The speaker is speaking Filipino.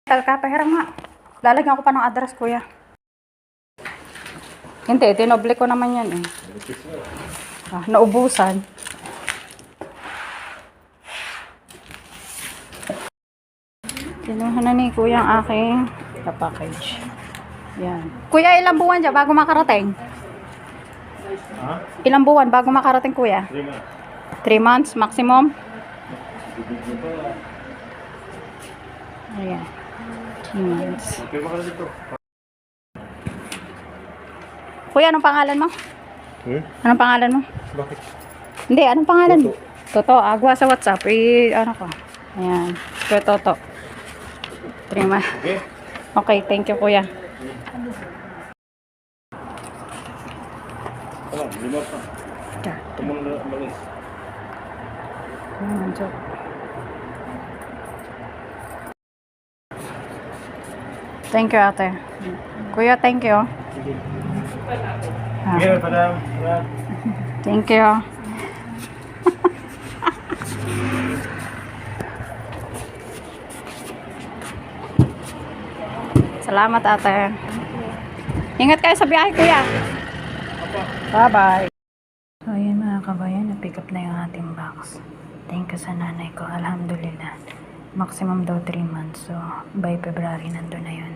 Talka, pahiram nga. Lalagyan ko pa ng address, kuya. Hindi, tinoble ko naman yan eh. Naubusan. Kinuha na ni kuya ang aking package. Yan. Kuya, ilang buwan dyan bago makarating? Ha? Ilang buwan bago makarating, kuya? 3 months maximum? Ayan. 3 months. Okay, baka dito. Kuya, anong pangalan mo? Anong pangalan mo? Bakit? Hindi, anong pangalan mo? Toto, agwa sa WhatsApp. Ano ko? Ayan. Kuya Toto. 3 months. Okay. Okay, thank you, kuya. Tama, 5 pa. Tumulong na malis. Ayan, so. Thank you, ate. Kuya, thank you. Okay, padam. Thank you. Salamat, ate. Ingat kayo sa biyahe, kuya. Bye-bye. So, ayun mga kabayan, na-pick up na yung ating box. Thank you sa nanay ko. Alhamdulillah. Maximum daw 3 months. So, by February nandun na yun.